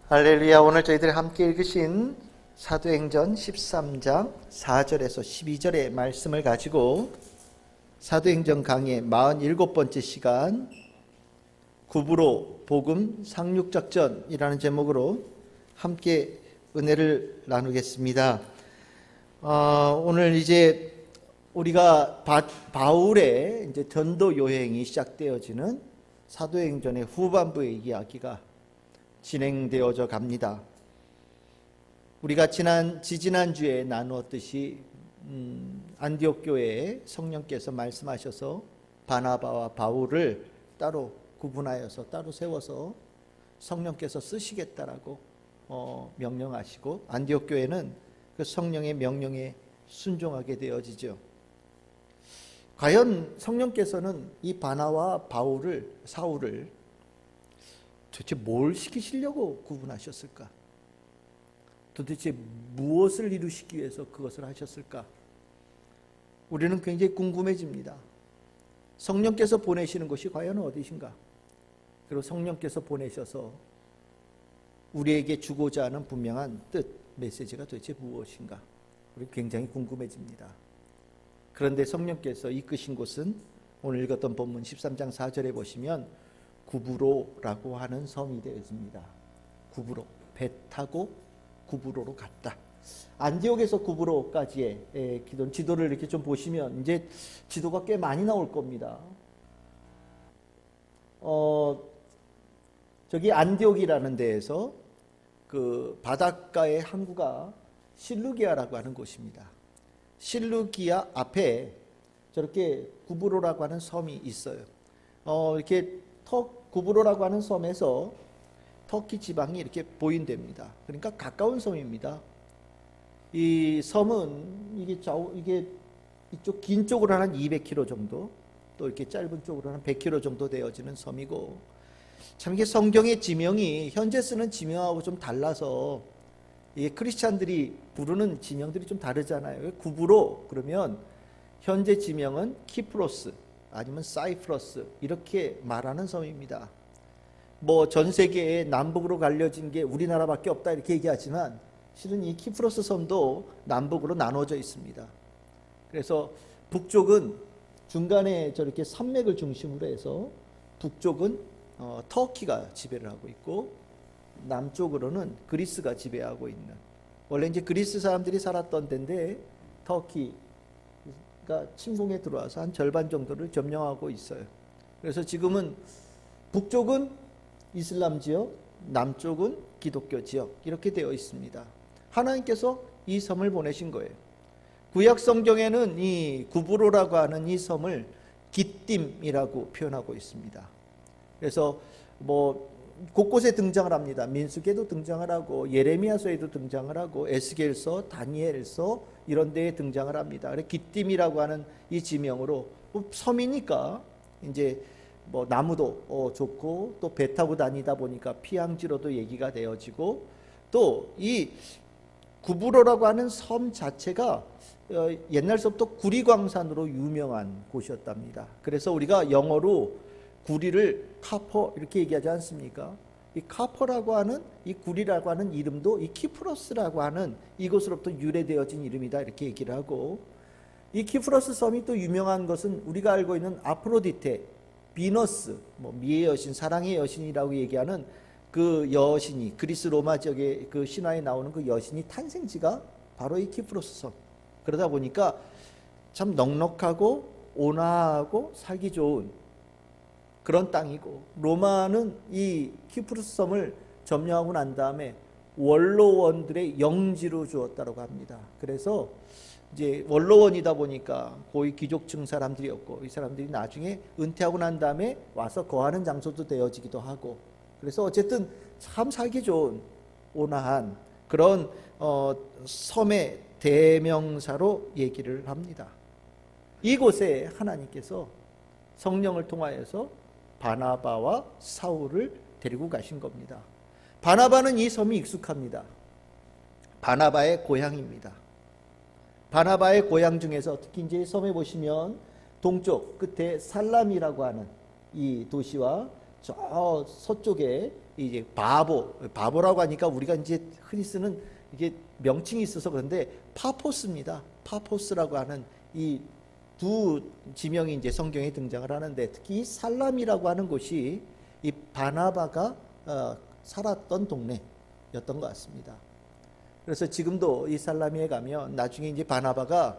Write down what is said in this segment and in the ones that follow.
할렐루야. 오늘 저희들이 함께 읽으신 사도행전 13장 4절에서 12절의 말씀을 가지고 사도행전 강의 47번째 시간 구부로 복음 상륙작전이라는 제목으로 함께 은혜를 나누겠습니다. 오늘 이제 우리가 바울의 이제 전도 여행이 시작되어지는 사도행전의 후반부의 이야기가 진행되어져 갑니다. 우리가 지지난주에 나누었듯이 안디옥 교회에 성령께서 말씀하셔서 바나바와 바울을 따로 구분하여서 따로 세워서 성령께서 쓰시겠다라고 명령하시고 안디옥 교회는 그 성령의 명령에 순종하게 되어지죠. 과연 성령께서는 이 바나와 사울을 도대체 뭘 시키시려고 구분하셨을까? 도대체 무엇을 이루시기 위해서 그것을 하셨을까? 우리는 굉장히 궁금해집니다. 성령께서 보내시는 곳이 과연 어디신가? 그리고 성령께서 보내셔서 우리에게 주고자 하는 분명한 뜻, 메시지가 도대체 무엇인가? 우리 굉장히 궁금해집니다. 그런데 성령께서 이끄신 곳은 오늘 읽었던 본문 13장 4절에 보시면 구브로라고 하는 섬이 되어집니다. 구브로, 배 타고 구브로로 갔다. 안디옥에서 구브로까지의 지도를 이렇게 좀 보시면 이제 지도가 꽤 많이 나올 겁니다. 저기 안디옥이라는 데에서 그 바닷가의 항구가 실루기아라고 하는 곳입니다. 실루기아 앞에 저렇게 구브로라고 하는 섬이 있어요. 이렇게 구브로라고 하는 섬에서 터키 지방이 이렇게 보인답니다. 그러니까 가까운 섬입니다. 이 섬은 이게 이쪽 긴 쪽으로 한 200km 정도, 또 이렇게 짧은 쪽으로 한 100km 정도 되어지는 섬이고, 참 이게 성경의 지명이 현재 쓰는 지명하고 좀 달라서 이게 크리스찬들이 부르는 지명들이 좀 다르잖아요. 구브로 그러면 현재 지명은 키프로스 아니면 사이프러스 이렇게 말하는 섬입니다. 뭐 전 세계에 남북으로 갈려진 게 우리나라밖에 없다 이렇게 얘기하지만 실은 이 키프로스 섬도 남북으로 나눠져 있습니다. 그래서 북쪽은 중간에 저렇게 산맥을 중심으로 해서 북쪽은 터키가 지배를 하고 있고 남쪽으로는 그리스가 지배하고 있는, 원래 이제 그리스 사람들이 살았던 데인데 터키가 침공에 들어와서 한 절반 정도를 점령하고 있어요. 그래서 지금은 북쪽은 이슬람 지역, 남쪽은 기독교 지역 이렇게 되어 있습니다. 하나님께서 이 섬을 보내신 거예요. 구약 성경에는 이 구브로라고 하는 이 섬을 기띔이라고 표현하고 있습니다. 그래서 뭐 곳곳에 등장을 합니다. 민수기에도 등장을 하고 예레미야서에도 등장을 하고 에스겔서, 다니엘서 이런 데에 등장을 합니다. 그래서 기띔이라고 하는 이 지명으로 섬이니까 이제 뭐 나무도 좋고 또 배 타고 다니다 보니까 피양지로도 얘기가 되어지고, 또 이 구브로라고 하는 섬 자체가 옛날서부터 구리광산으로 유명한 곳이었답니다. 그래서 우리가 영어로 구리를 카퍼 이렇게 얘기하지 않습니까? 이 카퍼라고 하는 이 구리라고 하는 이름도 이 키프로스라고 하는 이곳으로부터 유래되어진 이름이다 이렇게 얘기를 하고, 이 키프로스 섬이 또 유명한 것은 우리가 알고 있는 아프로디테, 비너스, 뭐 미의 여신, 사랑의 여신이라고 얘기하는 그 여신이 그리스 로마 지역의 그 신화에 나오는 그 여신이 탄생지가 바로 이 키프로스 섬. 그러다 보니까 참 넉넉하고 온화하고 살기 좋은 그런 땅이고, 로마는 이 키프로스 섬을 점령하고 난 다음에 원로원들의 영지로 주었다고 합니다. 그래서 이제 원로원이다 보니까 고위 귀족층 사람들이었고, 이 사람들이 나중에 은퇴하고 난 다음에 와서 거하는 장소도 되어지기도 하고, 그래서 어쨌든 참 살기 좋은 온화한 그런 섬의 대명사로 얘기를 합니다. 이곳에 하나님께서 성령을 통하여서 바나바와 사울을 데리고 가신 겁니다. 바나바는 이 섬이 익숙합니다. 바나바의 고향입니다. 바나바의 고향 중에서 특히 이제 섬에 보시면 동쪽 끝에 살람이라고 하는 이 도시와 저 서쪽에 이제 바보라고 하니까 우리가 이제 흔히 쓰는 이게 명칭이 있어서 그런데 파포스입니다. 파포스라고 하는 이 두 지명이 이제 성경에 등장을 하는데, 특히 이 살람이라고 하는 곳이 이 바나바가 살았던 동네였던 것 같습니다. 그래서 지금도 이 살라미에 가면 나중에 이제 바나바가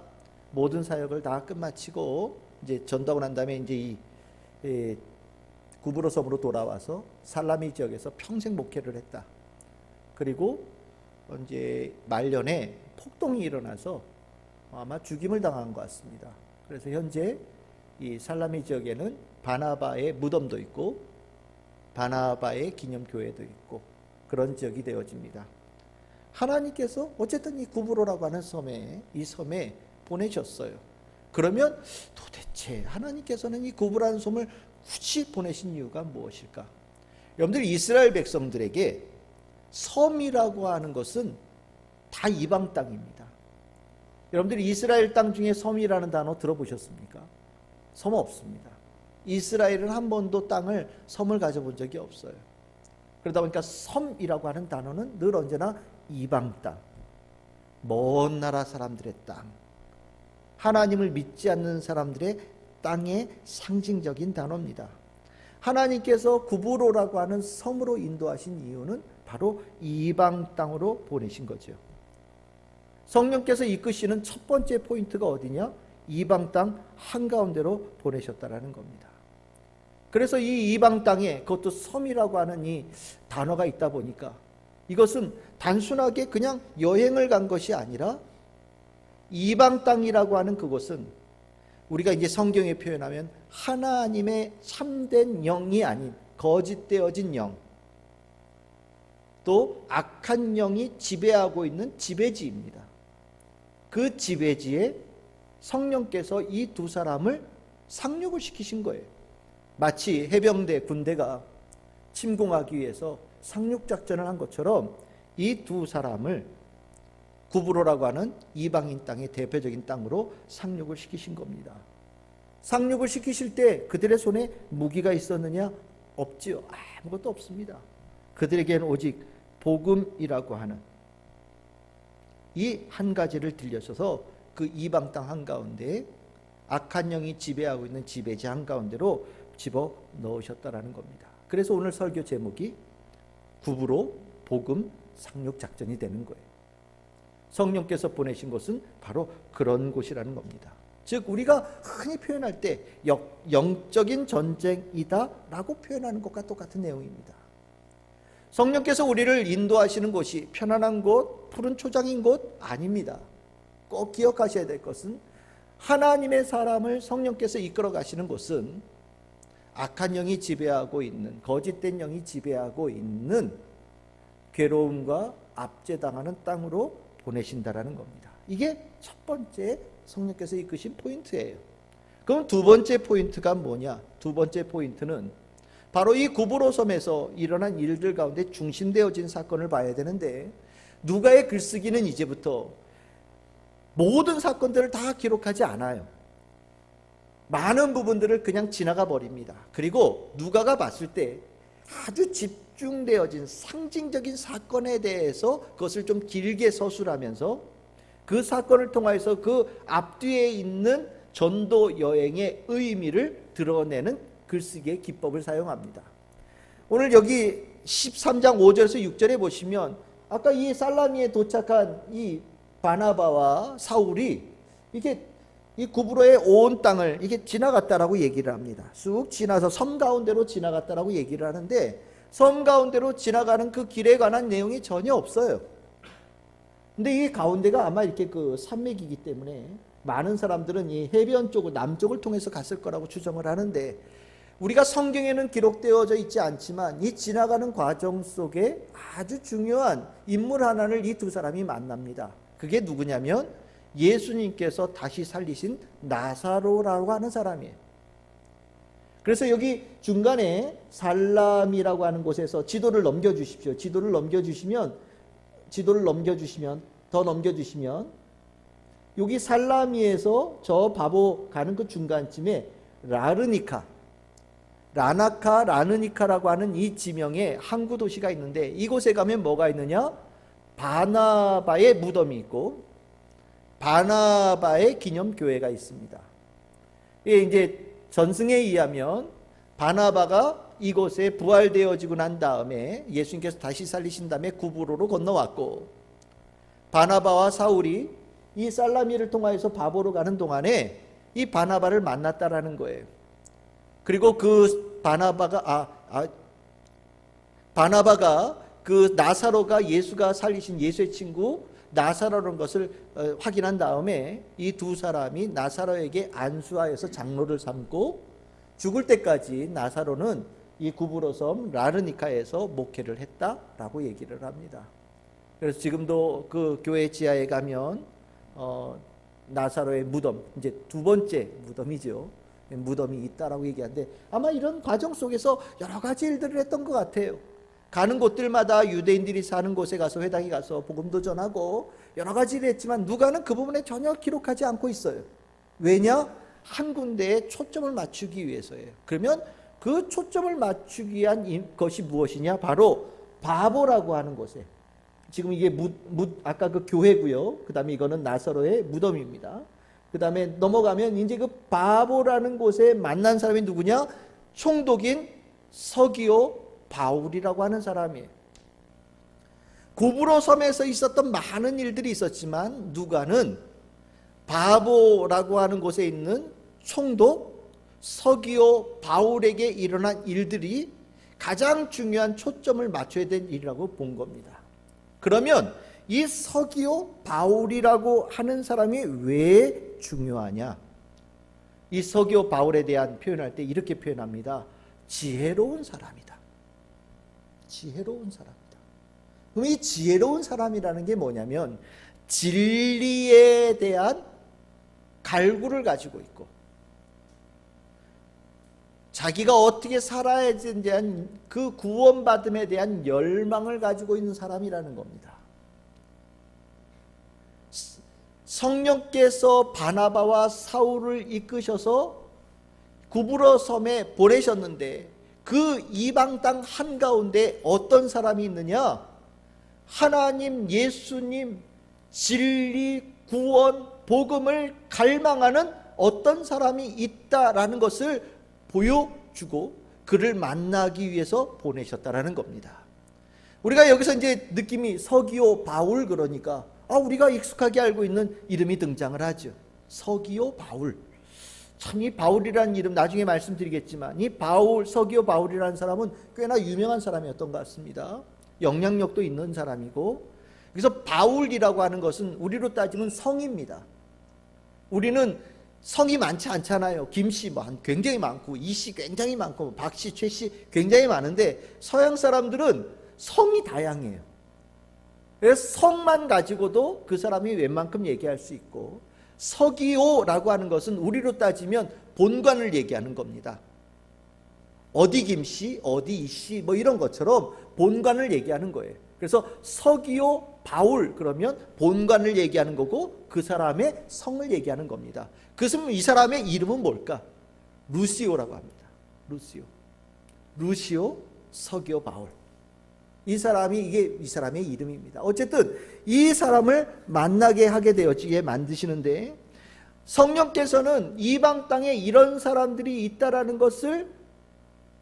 모든 사역을 다 끝마치고 이제 전도하고 난 다음에 이제 이 구브로 섬으로 돌아와서 살라미 지역에서 평생 목회를 했다. 그리고 이제 말년에 폭동이 일어나서 아마 죽임을 당한 것 같습니다. 그래서 현재 이 살라미 지역에는 바나바의 무덤도 있고 바나바의 기념교회도 있고 그런 지역이 되어집니다. 하나님께서 어쨌든 이 구브로라고 하는 이 섬에 보내셨어요. 그러면 도대체 하나님께서는 이 구브라는 섬을 굳이 보내신 이유가 무엇일까? 여러분들, 이스라엘 백성들에게 섬이라고 하는 것은 다 이방 땅입니다. 여러분들이 이스라엘 땅 중에 섬이라는 단어 들어보셨습니까? 섬 없습니다. 이스라엘은 한 번도 섬을 가져본 적이 없어요. 그러다 보니까 섬이라고 하는 단어는 늘 언제나 이방 땅, 먼 나라 사람들의 땅, 하나님을 믿지 않는 사람들의 땅의 상징적인 단어입니다. 하나님께서 구브로라고 하는 섬으로 인도하신 이유는 바로 이방 땅으로 보내신 거죠. 성령께서 이끄시는 첫 번째 포인트가 어디냐? 이방 땅 한가운데로 보내셨다라는 겁니다. 그래서 이 이방 땅에 그것도 섬이라고 하는 이 단어가 있다 보니까 이것은 단순하게 그냥 여행을 간 것이 아니라 이방 땅이라고 하는 그곳은 우리가 이제 성경에 표현하면 하나님의 참된 영이 아닌 거짓되어진 영, 또 악한 영이 지배하고 있는 지배지입니다. 그 지배지에 성령께서 이 두 사람을 상륙을 시키신 거예요. 마치 해병대 군대가 침공하기 위해서 상륙작전을 한 것처럼 이 두 사람을 구브로라고 하는 이방인 땅의 대표적인 땅으로 상륙을 시키신 겁니다. 상륙을 시키실 때 그들의 손에 무기가 있었느냐? 없지요. 아무것도 없습니다. 그들에게는 오직 복음이라고 하는 이 한 가지를 들려셔서 그 이방 땅 한가운데에 악한 영이 지배하고 있는 지배지 한가운데로 집어넣으셨다라는 겁니다. 그래서 오늘 설교 제목이 구브로 복음 상륙 작전이 되는 거예요. 성령께서 보내신 곳은 바로 그런 곳이라는 겁니다. 즉 우리가 흔히 표현할 때 영적인 전쟁이다 라고 표현하는 것과 똑같은 내용입니다. 성령께서 우리를 인도하시는 곳이 편안한 곳, 푸른 초장인 곳 아닙니다. 꼭 기억하셔야 될 것은 하나님의 사람을 성령께서 이끌어 가시는 곳은 악한 영이 지배하고 있는, 거짓된 영이 지배하고 있는 괴로움과 압제당하는 땅으로 보내신다라는 겁니다. 이게 첫 번째 성령께서 이끄신 포인트예요. 그럼 두 번째 포인트가 뭐냐? 두 번째 포인트는 바로 이 구브로 섬에서 일어난 일들 가운데 중심되어진 사건을 봐야 되는데, 누가의 글쓰기는 이제부터 모든 사건들을 다 기록하지 않아요. 많은 부분들을 그냥 지나가 버립니다. 그리고 누가가 봤을 때 아주 집중되어진 상징적인 사건에 대해서 그것을 좀 길게 서술하면서 그 사건을 통해서 그 앞뒤에 있는 전도 여행의 의미를 드러내는 글쓰기의 기법을 사용합니다. 오늘 여기 13장 5절에서 6절에 보시면 아까 이 살라미에 도착한 이 바나바와 사울이 이게 이 구브로의 온 땅을 이게 지나갔다라고 얘기를 합니다. 쑥 지나서 섬 가운데로 지나갔다라고 얘기를 하는데, 섬 가운데로 지나가는 그 길에 관한 내용이 전혀 없어요. 근데 이 가운데가 아마 이렇게 그 산맥이기 때문에 많은 사람들은 이 해변 쪽을, 남쪽을 통해서 갔을 거라고 추정을 하는데, 우리가 성경에는 기록되어져 있지 않지만 이 지나가는 과정 속에 아주 중요한 인물 하나를 이 두 사람이 만납니다. 그게 누구냐면 예수님께서 다시 살리신 나사로라고 하는 사람이에요. 그래서 여기 중간에 살람이라고 하는 곳에서 지도를 넘겨주십시오. 지도를 넘겨주시면 더 넘겨주시면 여기 살라미에서 저 바보 가는 그 중간쯤에 라르니카, 라나카, 라느니카라고 하는 이 지명에 항구 도시가 있는데 이곳에 가면 뭐가 있느냐? 바나바의 무덤이 있고 바나바의 기념교회가 있습니다. 이게 이제 전승에 의하면 바나바가 이곳에 부활되어지고 난 다음에 예수님께서 다시 살리신 다음에 구브로로 건너왔고 바나바와 사울이 이 살라미를 통하여서 바보로 가는 동안에 이 바나바를 만났다라는 거예요. 그리고 그 바나바가 그 나사로가 예수가 살리신 예수의 친구 나사로라는 것을 확인한 다음에 이 두 사람이 나사로에게 안수하여서 장로를 삼고 죽을 때까지 나사로는 이 구브로 섬 라르니카에서 목회를 했다라고 얘기를 합니다. 그래서 지금도 그 교회 지하에 가면 나사로의 무덤, 이제 두 번째 무덤이죠. 무덤이 있다라고 얘기하는데 아마 이런 과정 속에서 여러 가지 일들을 했던 것 같아요. 가는 곳들마다 유대인들이 사는 곳에 가서 회당에 가서 복음도 전하고 여러 가지 일을 했지만 누가는 그 부분에 전혀 기록하지 않고 있어요. 왜냐? 한 군데에 초점을 맞추기 위해서예요. 그러면 그 초점을 맞추기 위한 것이 무엇이냐? 바로 바보라고 하는 곳에, 지금 이게 아까 그 교회고요. 그 다음에 이거는 나사로의 무덤입니다. 그 다음에 넘어가면 이제 그 바보라는 곳에 만난 사람이 누구냐? 총독인 서기오 바울이라고 하는 사람이에요. 구브로 섬에서 있었던 많은 일들이 있었지만 누가는 바보라고 하는 곳에 있는 총독 서기오 바울에게 일어난 일들이 가장 중요한 초점을 맞춰야 될 일이라고 본 겁니다. 그러면 이 서기오 바울이라고 하는 사람이 왜 중요하냐? 이 서기오 바울에 대한 표현할 때 이렇게 표현합니다. 지혜로운 사람이다. 지혜로운 사람이다. 그럼 이 지혜로운 사람이라는 게 뭐냐면 진리에 대한 갈구를 가지고 있고 자기가 어떻게 살아야 되는지에 대한 그 구원받음에 대한 열망을 가지고 있는 사람이라는 겁니다. 성령께서 바나바와 사울을 이끄셔서 구브로 섬에 보내셨는데 그 이방 땅 한가운데 어떤 사람이 있느냐? 하나님, 예수님, 진리, 구원, 복음을 갈망하는 어떤 사람이 있다라는 것을 보여주고 그를 만나기 위해서 보내셨다라는 겁니다. 우리가 여기서 이제 느낌이 서기오 바울 그러니까 우리가 익숙하게 알고 있는 이름이 등장을 하죠. 서기오 바울. 참 이 바울이라는 이름 나중에 말씀드리겠지만 이 서기오 바울이라는 사람은 꽤나 유명한 사람이었던 것 같습니다. 영향력도 있는 사람이고 그래서 바울이라고 하는 것은 우리로 따지면 성입니다. 우리는 성이 많지 않잖아요. 김씨 굉장히 많고 이씨 굉장히 많고 박씨, 최씨 굉장히 많은데 서양 사람들은 성이 다양해요. 그래서 성만 가지고도 그 사람이 웬만큼 얘기할 수 있고 서기오라고 하는 것은 우리로 따지면 본관을 얘기하는 겁니다. 어디 김씨, 어디 이씨 이런 것처럼 본관을 얘기하는 거예요. 그래서 서기오 바울 그러면 본관을 얘기하는 거고 그 사람의 성을 얘기하는 겁니다. 그래서 이 사람의 이름은 뭘까? 루시오라고 합니다. 루시오 서기오 바울. 이 사람의 이름입니다. 어쨌든 이 사람을 만나게 하게 되었지에 만드시는데 성령께서는 이방 땅에 이런 사람들이 있다라는 것을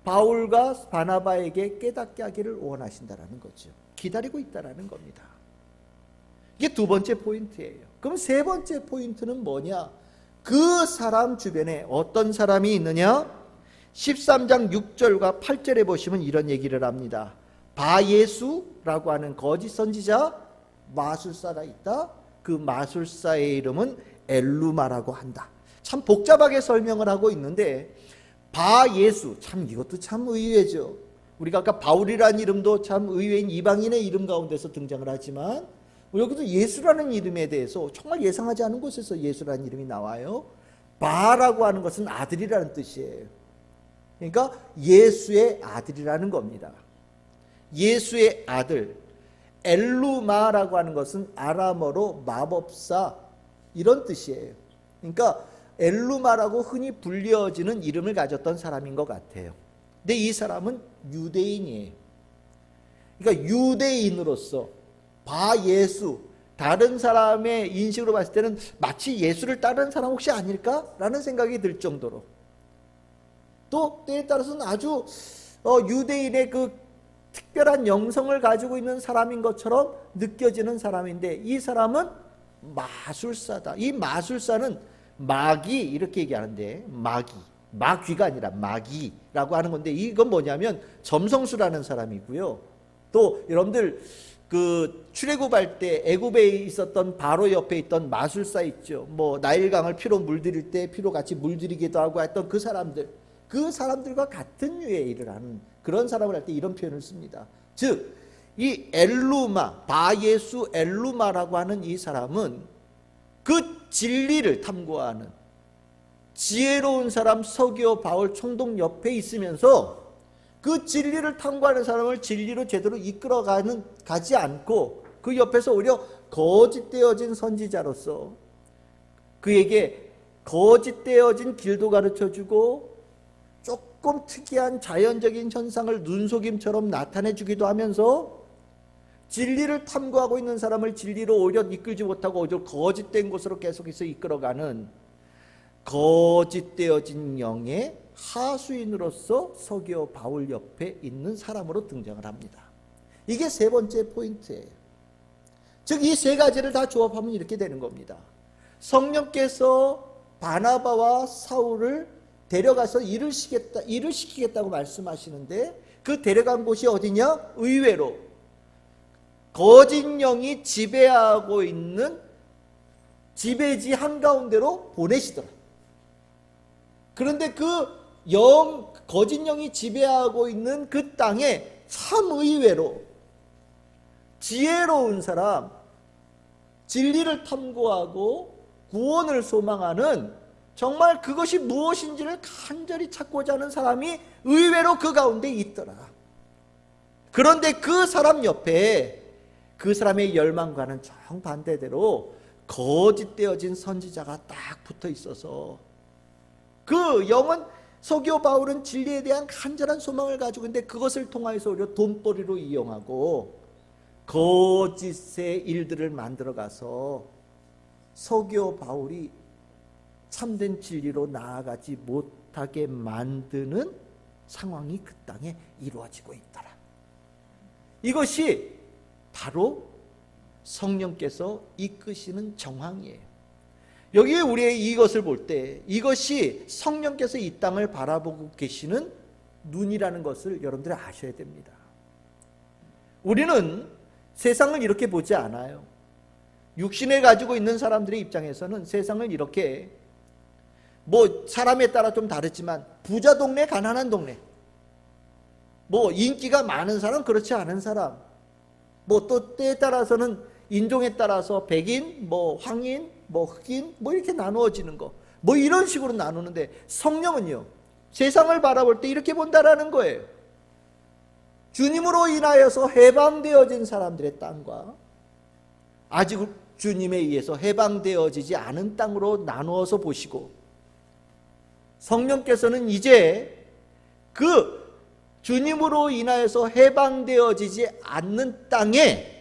바울과 바나바에게 깨닫게 하기를 원하신다라는 거죠. 기다리고 있다라는 겁니다. 이게 두 번째 포인트예요. 그럼 세 번째 포인트는 뭐냐? 그 사람 주변에 어떤 사람이 있느냐? 13장 6절과 8절에 보시면 이런 얘기를 합니다. 바예수라고 하는 거짓 선지자 마술사가 있다. 그 마술사의 이름은 엘루마라고 한다. 참 복잡하게 설명을 하고 있는데 바예수 참 이것도 참 의외죠. 우리가 아까 바울이라는 이름도 참 의외인 이방인의 이름 가운데서 등장을 하지만 여기도 예수라는 이름에 대해서 정말 예상하지 않은 곳에서 예수라는 이름이 나와요. 바라고 하는 것은 아들이라는 뜻이에요. 그러니까 예수의 아들이라는 겁니다. 예수의 아들. 엘루마라고 하는 것은 아람어로 마법사 이런 뜻이에요. 그러니까 엘루마라고 흔히 불려지는 이름을 가졌던 사람인 것 같아요. 근데 이 사람은 유대인이에요. 그러니까 유대인으로서 바예수, 다른 사람의 인식으로 봤을 때는 마치 예수를 따르는 사람 혹시 아닐까라는 생각이 들 정도로, 또 때에 따라서는 아주 유대인의 그 특별한 영성을 가지고 있는 사람인 것처럼 느껴지는 사람인데, 이 사람은 마술사다. 이 마술사는 마귀 이렇게 얘기하는데, 마귀가 아니라 마귀라고 하는 건데, 이건 뭐냐면 점성술하는 사람이고요. 또 여러분들 그 출애굽할 때 애굽에 있었던 바로 옆에 있던 마술사 있죠. 뭐 나일강을 피로 물들일 때 피로 같이 물들이기도 하고 했던 그 사람들과 같은 류의 일을 하는 그런 사람을 할 때 이런 표현을 씁니다. 즉, 이 엘루마, 바예수 엘루마라고 하는 이 사람은 그 진리를 탐구하는 지혜로운 사람 서기오 바울 총독 옆에 있으면서 그 진리를 탐구하는 사람을 진리로 제대로 가지 않고 그 옆에서 오히려 거짓되어진 선지자로서 그에게 거짓되어진 길도 가르쳐주고 조금 특이한 자연적인 현상을 눈속임처럼 나타내주기도 하면서 진리를 탐구하고 있는 사람을 진리로 오히려 이끌지 못하고 오히려 거짓된 곳으로 계속해서 이끌어가는 거짓되어진 영의 하수인으로서 서기오 바울 옆에 있는 사람으로 등장을 합니다. 이게 세 번째 포인트예요. 즉, 이 세 가지를 다 조합하면 이렇게 되는 겁니다. 성령께서 바나바와 사울을 데려가서 일을 시키겠다고 말씀하시는데, 그 데려간 곳이 어디냐? 의외로 거짓 영이 지배하고 있는 지배지 한가운데로 보내시더라. 그런데 그 거짓 영이 지배하고 있는 그 땅에 참 의외로 지혜로운 사람, 진리를 탐구하고 구원을 소망하는, 정말 그것이 무엇인지를 간절히 찾고자 하는 사람이 의외로 그 가운데 있더라. 그런데 그 사람 옆에 그 사람의 열망과는 정반대대로 거짓되어진 선지자가 딱 붙어 있어서, 그 영은 서기오 바울은 진리에 대한 간절한 소망을 가지고 있는데 그것을 통하여서 오히려 돈벌이로 이용하고 거짓의 일들을 만들어가서 서기오 바울이 참된 진리로 나아가지 못하게 만드는 상황이 그 땅에 이루어지고 있더라. 이것이 바로 성령께서 이끄시는 정황이에요. 여기에 우리의 이것을 볼 때 이것이 성령께서 이 땅을 바라보고 계시는 눈이라는 것을 여러분들이 아셔야 됩니다. 우리는 세상을 이렇게 보지 않아요. 육신을 가지고 있는 사람들의 입장에서는 세상을 이렇게, 뭐 사람에 따라 좀 다르지만 부자 동네, 가난한 동네, 뭐 인기가 많은 사람, 그렇지 않은 사람, 뭐 또 때에 따라서는 인종에 따라서 백인, 뭐 황인, 뭐 흑인, 뭐 이렇게 나누어지는 거, 뭐 이런 식으로 나누는데, 성령은요 세상을 바라볼 때 이렇게 본다라는 거예요. 주님으로 인하여서 해방되어진 사람들의 땅과 아직 주님에 의해서 해방되어지지 않은 땅으로 나누어서 보시고, 성령께서는 이제 그 주님으로 인하여서 해방되어지지 않는 땅에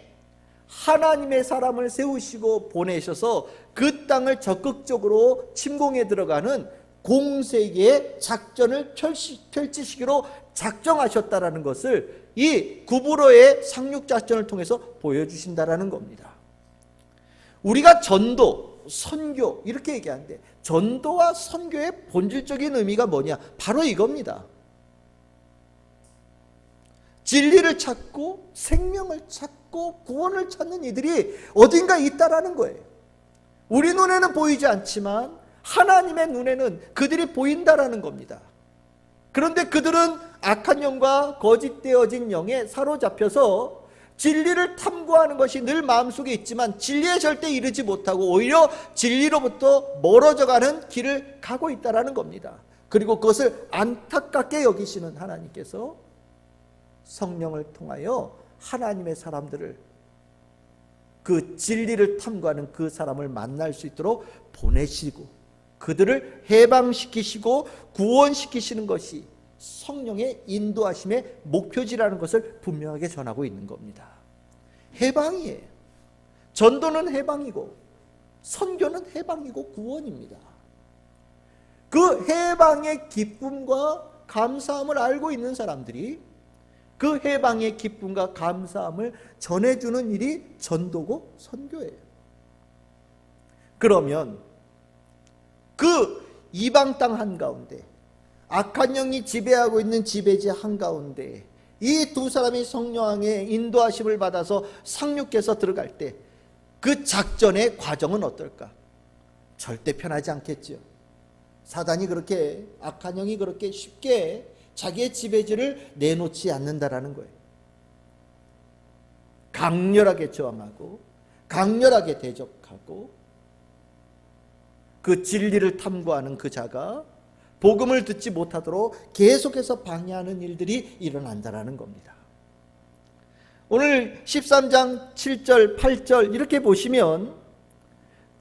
하나님의 사람을 세우시고 보내셔서 그 땅을 적극적으로 침공해 들어가는 공세의 작전을 펼치시기로 작정하셨다라는 것을 이 구브로의 상륙작전을 통해서 보여주신다라는 겁니다. 우리가 전도, 선교 이렇게 얘기하는데, 전도와 선교의 본질적인 의미가 뭐냐? 바로 이겁니다. 진리를 찾고 생명을 찾고 구원을 찾는 이들이 어딘가 있다라는 거예요. 우리 눈에는 보이지 않지만 하나님의 눈에는 그들이 보인다라는 겁니다. 그런데 그들은 악한 영과 거짓되어진 영에 사로잡혀서 진리를 탐구하는 것이 늘 마음속에 있지만 진리에 절대 이르지 못하고 오히려 진리로부터 멀어져가는 길을 가고 있다라는 겁니다. 그리고 그것을 안타깝게 여기시는 하나님께서 성령을 통하여 하나님의 사람들을, 그 진리를 탐구하는 그 사람을 만날 수 있도록 보내시고 그들을 해방시키시고 구원시키시는 것이 성령의 인도하심의 목표지라는 것을 분명하게 전하고 있는 겁니다. 해방이에요. 전도는 해방이고 선교는 해방이고 구원입니다. 그 해방의 기쁨과 감사함을 알고 있는 사람들이 그 해방의 기쁨과 감사함을 전해주는 일이 전도고 선교예요. 그러면 그 이방 땅 한가운데 악한 영이 지배하고 있는 지배지 한가운데 이 두 사람이 성령의 인도하심을 받아서 상륙해서 들어갈 때 그 작전의 과정은 어떨까? 절대 편하지 않겠죠. 사단이 그렇게, 악한 영이 그렇게 쉽게 자기의 지배지를 내놓지 않는다라는 거예요. 강렬하게 저항하고 강렬하게 대적하고 그 진리를 탐구하는 그 자가 복음을 듣지 못하도록 계속해서 방해하는 일들이 일어난다라는 겁니다. 오늘 13장 7절 8절 이렇게 보시면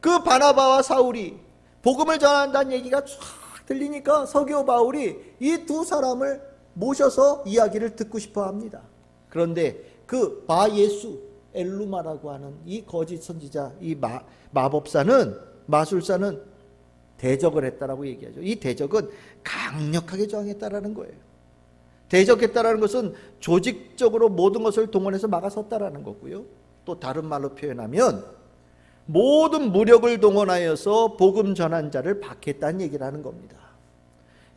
그 바나바와 사울이 복음을 전한다는 얘기가 쫙 들리니까 서기오 바울이 이 두 사람을 모셔서 이야기를 듣고 싶어 합니다. 그런데 그 바예수 엘루마라고 하는 이 거짓 선지자, 이 마법사는, 마술사는 대적을 했다라고 얘기하죠. 이 대적은 강력하게 저항했다라는 거예요. 대적했다라는 것은 조직적으로 모든 것을 동원해서 막아섰다라는 거고요. 또 다른 말로 표현하면 모든 무력을 동원하여서 복음 전한 자를 박했다는 얘기를 하는 겁니다.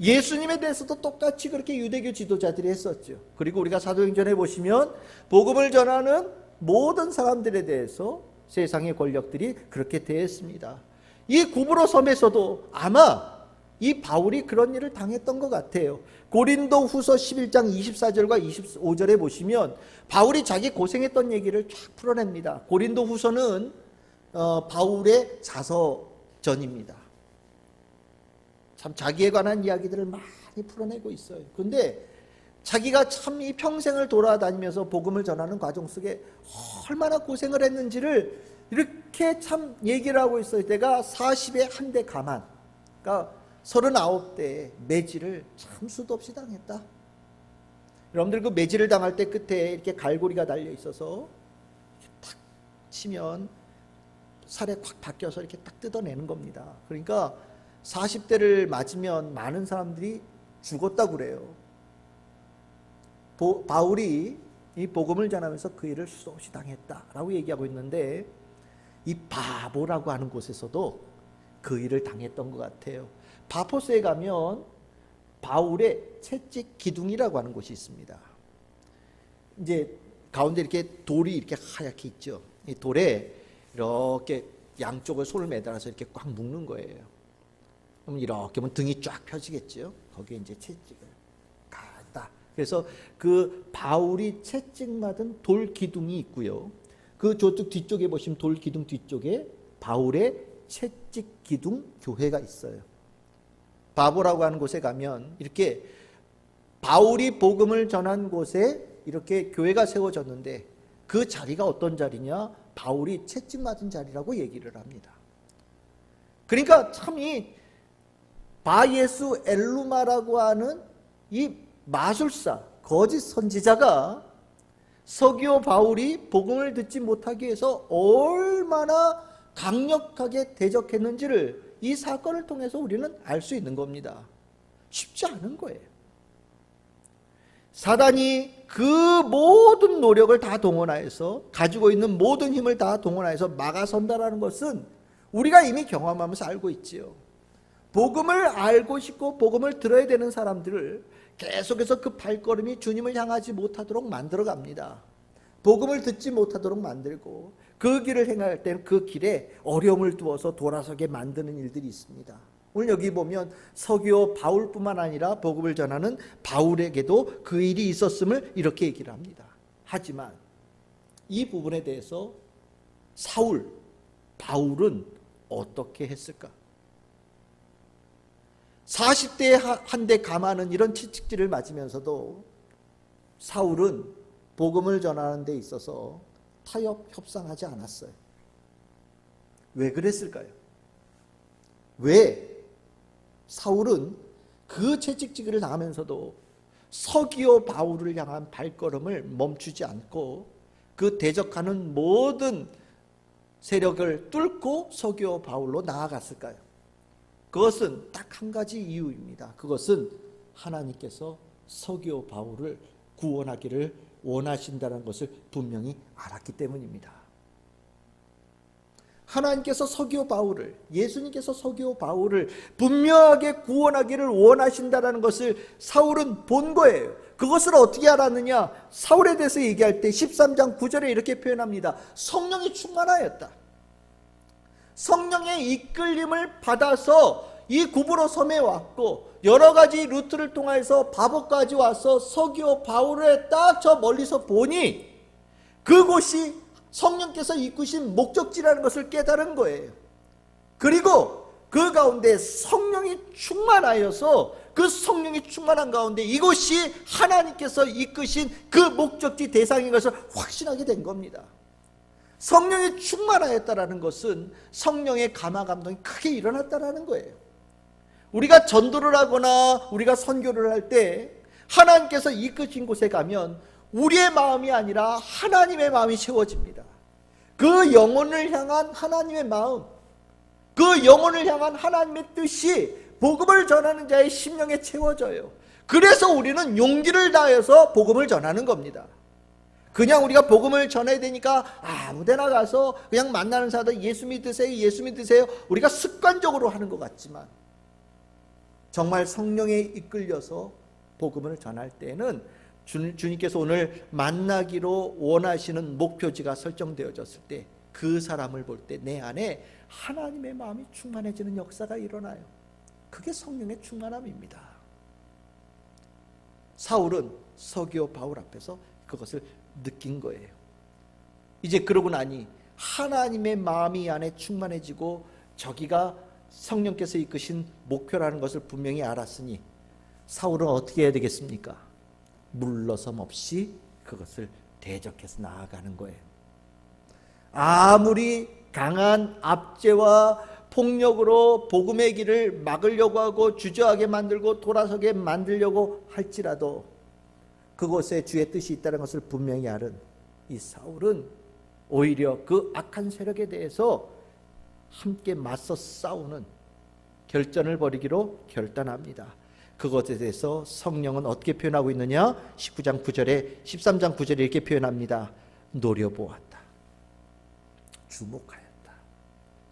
예수님에 대해서도 똑같이 그렇게 유대교 지도자들이 했었죠. 그리고 우리가 사도행전에 보시면 복음을 전하는 모든 사람들에 대해서 세상의 권력들이 그렇게 대했습니다. 이 구브로 섬에서도 아마 이 바울이 그런 일을 당했던 것 같아요. 고린도 후서 11장 24절과 25절에 보시면 바울이 자기 고생했던 얘기를 쫙 풀어냅니다. 고린도 후서는 바울의 자서전입니다. 참 자기에 관한 이야기들을 많이 풀어내고 있어요. 그런데 자기가 참 이 평생을 돌아다니면서 복음을 전하는 과정 속에 얼마나 고생을 했는지를 이렇게 참 얘기를 하고 있어요. 내가 40에 한 대 가만, 그러니까 39대에 매질을 참 수도 없이 당했다. 여러분들 그 매질을 당할 때 끝에 이렇게 갈고리가 달려 있어서 탁 치면 살에 콱 박혀서 이렇게 딱 뜯어내는 겁니다. 그러니까 40대를 맞으면 많은 사람들이 죽었다고 그래요. 바울이 이 복음을 전하면서 그 일을 수도 없이 당했다라고 얘기하고 있는데 이 바보라고 하는 곳에서도 그 일을 당했던 것 같아요. 바포스에 가면 바울의 채찍 기둥이라고 하는 곳이 있습니다. 이제 가운데 이렇게 돌이 이렇게 하얗게 있죠. 이 돌에 이렇게 양쪽을 손을 매달아서 이렇게 꽉 묶는 거예요. 그럼 이렇게 하면 등이 쫙 펴지겠죠. 거기에 이제 채찍을 갖다. 그래서 그 바울이 채찍 맞은 돌 기둥이 있고요. 그 저쪽 뒤쪽에 보시면 돌 기둥 뒤쪽에 바울의 채찍 기둥 교회가 있어요. 바보라고 하는 곳에 가면 이렇게 바울이 복음을 전한 곳에 이렇게 교회가 세워졌는데 그 자리가 어떤 자리냐? 바울이 채찍 맞은 자리라고 얘기를 합니다. 그러니까 참 이 바예수 엘루마라고 하는 이 마술사, 거짓 선지자가 서기오 바울이 복음을 듣지 못하기 위해서 얼마나 강력하게 대적했는지를 이 사건을 통해서 우리는 알 수 있는 겁니다. 쉽지 않은 거예요. 사단이 그 모든 노력을 다 동원하여서 가지고 있는 모든 힘을 다 동원하여서 막아선다라는 것은 우리가 이미 경험하면서 알고 있지요. 복음을 알고 싶고 복음을 들어야 되는 사람들을 계속해서 그 발걸음이 주님을 향하지 못하도록 만들어 갑니다. 복음을 듣지 못하도록 만들고 그 길을 행할 때는 그 길에 어려움을 두어서 돌아서게 만드는 일들이 있습니다. 오늘 여기 보면 서기오 바울뿐만 아니라 복음을 전하는 바울에게도 그 일이 있었음을 이렇게 얘기를 합니다. 하지만 이 부분에 대해서 바울은 어떻게 했을까? 40대에 한 대 감하는 이런 채찍질을 맞으면서도 사울은 복음을 전하는 데 있어서 타협, 협상하지 않았어요. 왜 그랬을까요? 왜 사울은 그 채찍질을 당하면서도 서기오 바울을 향한 발걸음을 멈추지 않고 그 대적하는 모든 세력을 뚫고 서기오 바울로 나아갔을까요? 그것은 딱 한 가지 이유입니다. 그것은 하나님께서 서기오 바울을 구원하기를 원하신다는 것을 분명히 알았기 때문입니다. 하나님께서 서기오 바울을, 예수님께서 서기오 바울을 분명하게 구원하기를 원하신다는 것을 사울은 본 거예요. 그것을 어떻게 알았느냐? 사울에 대해서 얘기할 때 13장 9절에 이렇게 표현합니다. 성령이 충만하였다. 성령의 이끌림을 받아서 이 구브로 섬에 왔고 여러 가지 루트를 통해서 바보까지 와서 서기오 바울을 딱 저 멀리서 보니 그곳이 성령께서 이끄신 목적지라는 것을 깨달은 거예요. 그리고 그 가운데 성령이 충만하여서 그 성령이 충만한 가운데 이곳이 하나님께서 이끄신 그 목적지 대상인 것을 확신하게 된 겁니다. 성령이 충만하였다라는 것은 성령의 감화 감동이 크게 일어났다라는 거예요. 우리가 전도를 하거나 우리가 선교를 할 때 하나님께서 이끄신 곳에 가면 우리의 마음이 아니라 하나님의 마음이 채워집니다. 그 영혼을 향한 하나님의 마음, 그 영혼을 향한 하나님의 뜻이 복음을 전하는 자의 심령에 채워져요. 그래서 우리는 용기를 다해서 복음을 전하는 겁니다. 그냥 우리가 복음을 전해야 되니까 아무데나 가서 그냥 만나는 사람들 예수 믿으세요, 예수 믿으세요, 우리가 습관적으로 하는 것 같지만 정말 성령에 이끌려서 복음을 전할 때는 주님께서 오늘 만나기로 원하시는 목표지가 설정되어졌을 때 그 사람을 볼 때 내 안에 하나님의 마음이 충만해지는 역사가 일어나요. 그게 성령의 충만함입니다. 사울은 서기오 바울 앞에서 그것을 느낀 거예요. 이제 그러고 나니 하나님의 마음이 안에 충만해지고 저기가 성령께서 이끄신 목표라는 것을 분명히 알았으니 사울은 어떻게 해야 되겠습니까? 물러섬 없이 그것을 대적해서 나아가는 거예요. 아무리 강한 압제와 폭력으로 복음의 길을 막으려고 하고 주저하게 만들고 돌아서게 만들려고 할지라도 그곳에 주의 뜻이 있다는 것을 분명히 알은 이 사울은 오히려 그 악한 세력에 대해서 함께 맞서 싸우는 결전을 벌이기로 결단합니다. 그것에 대해서 성령은 어떻게 표현하고 있느냐? 19장 9절에 13장 9절에 이렇게 표현합니다. 노려보았다. 주목하였다.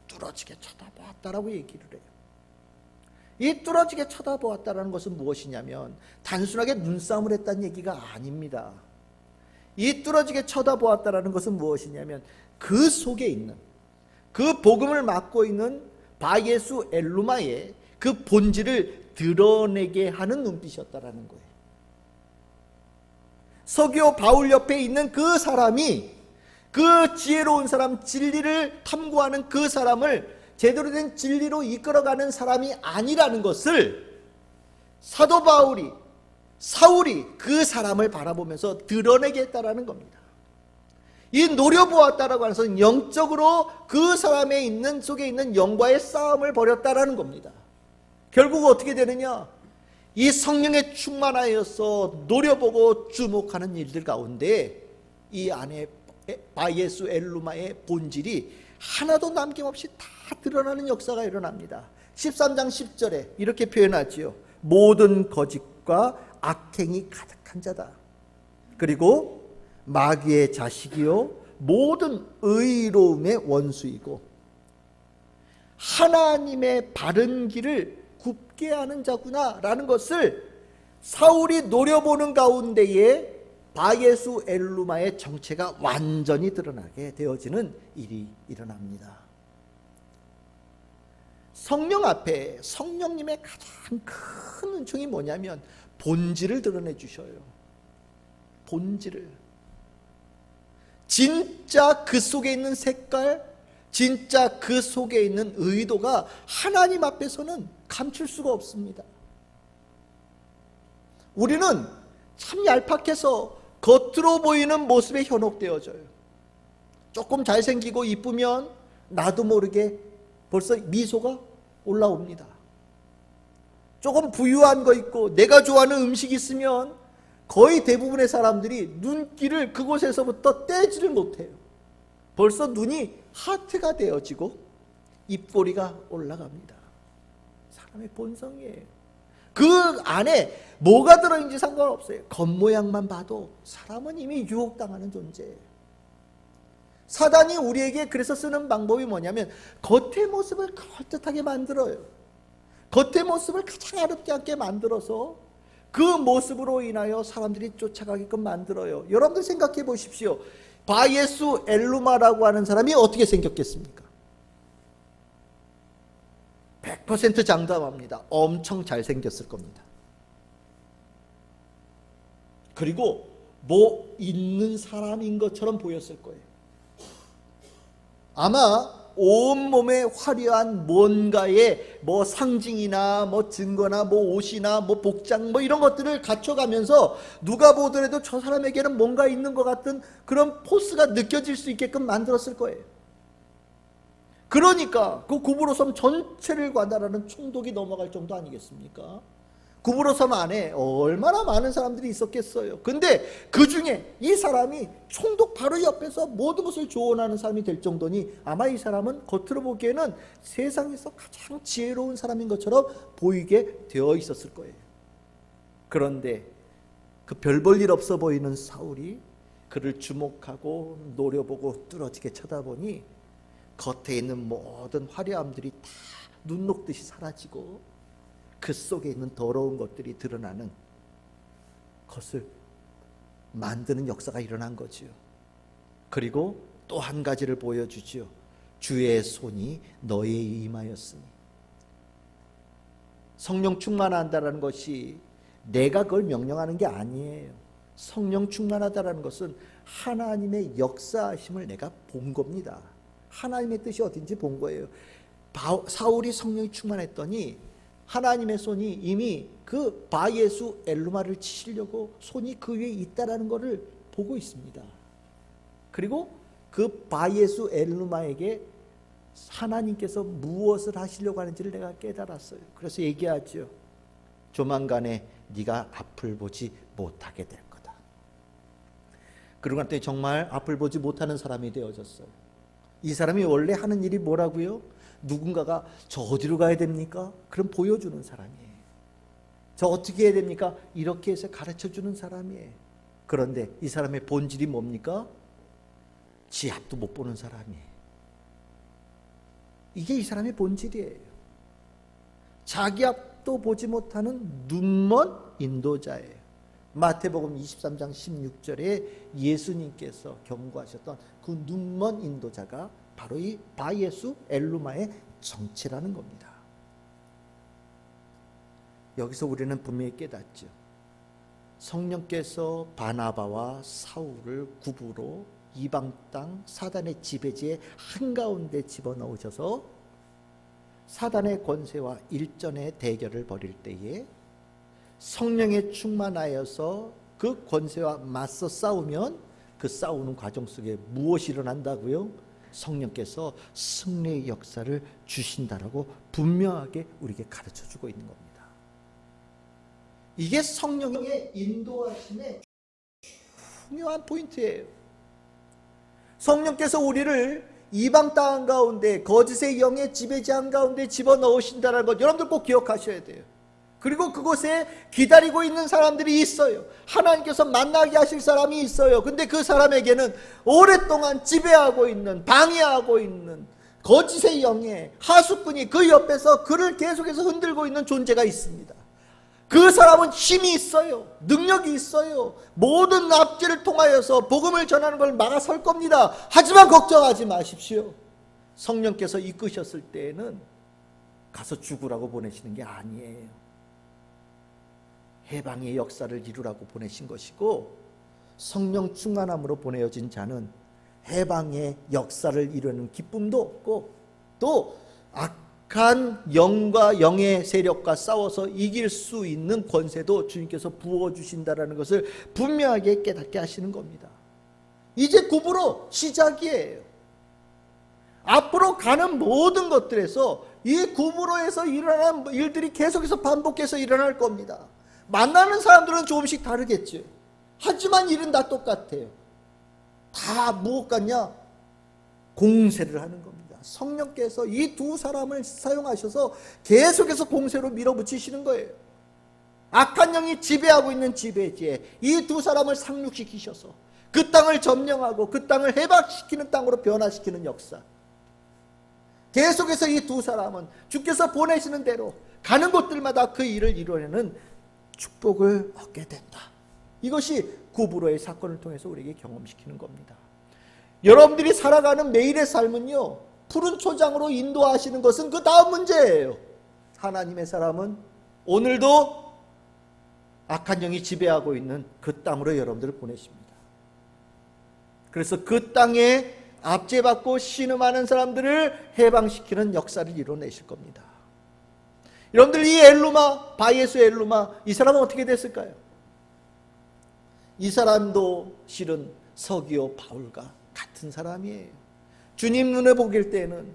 뚫어지게 쳐다보았다라고 얘기를 해요. 이 뚫어지게 쳐다보았다라는 것은 무엇이냐면 단순하게 눈싸움을 했다는 얘기가 아닙니다. 이 뚫어지게 쳐다보았다라는 것은 무엇이냐면 그 속에 있는 그 복음을 맡고 있는 바예수 엘루마의 그 본질을 드러내게 하는 눈빛이었다라는 거예요. 서기오 바울 옆에 있는 그 사람이 그 지혜로운 사람, 진리를 탐구하는 그 사람을 제대로 된 진리로 이끌어가는 사람이 아니라는 것을 사도 바울이, 사울이 그 사람을 바라보면서 드러내게 했다라는 겁니다. 이 노려보았다라고 하는 것은 영적으로 그 사람의 있는 속에 있는 영과의 싸움을 벌였다라는 겁니다. 결국 어떻게 되느냐? 이 성령에 충만하여서 노려보고 주목하는 일들 가운데 이 안에 바예수 엘루마의 본질이 하나도 남김없이 다 드러나는 역사가 일어납니다. 13장 10절에 이렇게 표현하지요. 모든 거짓과 악행이 가득한 자다. 그리고 마귀의 자식이요 모든 의로움의 원수이고 하나님의 바른 길을 굽게 하는 자구나 라는 것을 사울이 노려보는 가운데에 바예수 엘루마의 정체가 완전히 드러나게 되어지는 일이 일어납니다. 성령 앞에 성령님의 가장 큰 은총이 뭐냐면 본질을 드러내 주셔요. 본질을. 진짜 그 속에 있는 색깔, 진짜 그 속에 있는 의도가 하나님 앞에서는 감출 수가 없습니다. 우리는 참 얄팍해서 겉으로 보이는 모습에 현혹되어져요. 조금 잘생기고 이쁘면 나도 모르게 벌써 미소가 올라옵니다. 조금 부유한 거 있고 내가 좋아하는 음식이 있으면 거의 대부분의 사람들이 눈길을 그곳에서부터 떼지를 못해요. 벌써 눈이 하트가 되어지고 입꼬리가 올라갑니다. 사람의 본성이에요. 그 안에 뭐가 들어있는지 상관없어요. 겉모양만 봐도 사람은 이미 유혹당하는 존재예요. 사단이 우리에게 그래서 쓰는 방법이 뭐냐면 겉의 모습을 그럴듯하게 만들어요. 겉의 모습을 가장 아름답게 만들어서 그 모습으로 인하여 사람들이 쫓아가게끔 만들어요. 여러분들 생각해 보십시오. 바예수 엘루마라고 하는 사람이 어떻게 생겼겠습니까? 100% 장담합니다. 엄청 잘생겼을 겁니다. 그리고 뭐 있는 사람인 것처럼 보였을 거예요. 아마 온몸에 화려한 뭔가의 뭐 상징이나 뭐 증거나 뭐 옷이나 뭐 복장 뭐 이런 것들을 갖춰가면서 누가 보더라도 저 사람에게는 뭔가 있는 것 같은 그런 포스가 느껴질 수 있게끔 만들었을 거예요. 그러니까 그 구부로섬 전체를 관할하는 총독이 넘어갈 정도 아니겠습니까? 구부로섬 안에 얼마나 많은 사람들이 있었겠어요. 근데 그 중에 이 사람이 총독 바로 옆에서 모든 것을 조언하는 사람이 될 정도니 아마 이 사람은 겉으로 보기에는 세상에서 가장 지혜로운 사람인 것처럼 보이게 되어 있었을 거예요. 그런데 그 별 볼 일 없어 보이는 사울이 그를 주목하고 노려보고 뚫어지게 쳐다보니 겉에 있는 모든 화려함들이 다 눈 녹듯이 사라지고 그 속에 있는 더러운 것들이 드러나는 것을 만드는 역사가 일어난 거지요. 그리고 또 한 가지를 보여주지요. 주의 손이 너에 임하였으니. 성령 충만한다는 것이 내가 그걸 명령하는 게 아니에요. 성령 충만하다는 것은 하나님의 역사하심을 내가 본 겁니다. 하나님의 뜻이 어딘지 본 거예요. 사울이 성령이 충만했더니 하나님의 손이 이미 그 바예수 엘루마를 치시려고 손이 그 위에 있다라는 것을 보고 있습니다. 그리고 그 바예수 엘루마에게 하나님께서 무엇을 하시려고 하는지를 내가 깨달았어요. 그래서 얘기하죠. 조만간에 네가 앞을 보지 못하게 될 거다. 그러고 났더니 정말 앞을 보지 못하는 사람이 되어졌어요. 이 사람이 원래 하는 일이 뭐라고요? 누군가가 저 어디로 가야 됩니까? 그럼 보여주는 사람이에요. 저 어떻게 해야 됩니까? 이렇게 해서 가르쳐주는 사람이에요. 그런데 이 사람의 본질이 뭡니까? 지 앞도 못 보는 사람이에요. 이게 이 사람의 본질이에요. 자기 앞도 보지 못하는 눈먼 인도자예요. 마태복음 23장 16절에 예수님께서 경고하셨던 그 눈먼 인도자가 바로 이 바예수 엘루마의 정체라는 겁니다. 여기서 우리는 분명히 깨닫죠. 성령께서 바나바와 사울을 구부로 이방 땅 사단의 지배지의 한가운데 집어넣으셔서 사단의 권세와 일전의 대결을 벌일 때에 성령에 충만하여서 그 권세와 맞서 싸우면 그 싸우는 과정 속에 무엇이 일어난다고요? 성령께서 승리의 역사를 주신다라고 분명하게 우리에게 가르쳐주고 있는 겁니다. 이게 성령의 인도하심의 중요한 포인트예요. 성령께서 우리를 이방 땅 가운데 거짓의 영의 지배지 한가운데 집어넣으신다는 것 여러분들 꼭 기억하셔야 돼요. 그리고 그곳에 기다리고 있는 사람들이 있어요. 하나님께서 만나게 하실 사람이 있어요. 근데 그 사람에게는 오랫동안 지배하고 있는, 방해하고 있는 거짓의 영의 하수꾼이 그 옆에서 그를 계속해서 흔들고 있는 존재가 있습니다. 그 사람은 힘이 있어요. 능력이 있어요. 모든 납치를 통하여서 복음을 전하는 걸 막아설 겁니다. 하지만 걱정하지 마십시오. 성령께서 이끄셨을 때에는 가서 죽으라고 보내시는 게 아니에요. 해방의 역사를 이루라고 보내신 것이고, 성령 충만함으로 보내어진 자는 해방의 역사를 이루는 기쁨도 없고 또 악한 영과 영의 세력과 싸워서 이길 수 있는 권세도 주님께서 부어주신다는 것을 분명하게 깨닫게 하시는 겁니다. 이제 구부로 시작이에요. 앞으로 가는 모든 것들에서 이 구부로에서 일어나는 일들이 계속해서 반복해서 일어날 겁니다. 만나는 사람들은 조금씩 다르겠죠. 하지만 일은 다 똑같아요. 다 무엇 같냐? 공세를 하는 겁니다. 성령께서 이 두 사람을 사용하셔서 계속해서 공세로 밀어붙이시는 거예요. 악한 영이 지배하고 있는 지배지에 이 두 사람을 상륙시키셔서 그 땅을 점령하고 그 땅을 해방시키는 땅으로 변화시키는 역사. 계속해서 이 두 사람은 주께서 보내시는 대로 가는 곳들마다 그 일을 이뤄내는 축복을 얻게 된다. 이것이 구브로의 사건을 통해서 우리에게 경험시키는 겁니다. 여러분들이 살아가는 매일의 삶은요, 푸른 초장으로 인도하시는 것은 그 다음 문제예요. 하나님의 사람은 오늘도 악한 영이 지배하고 있는 그 땅으로 여러분들을 보내십니다. 그래서 그 땅에 압제받고 신음하는 사람들을 해방시키는 역사를 이뤄내실 겁니다. 여러분들, 이 엘루마, 바예수 엘루마, 이 사람은 어떻게 됐을까요? 이 사람도 실은 서기오 바울과 같은 사람이에요. 주님 눈에 보길 때는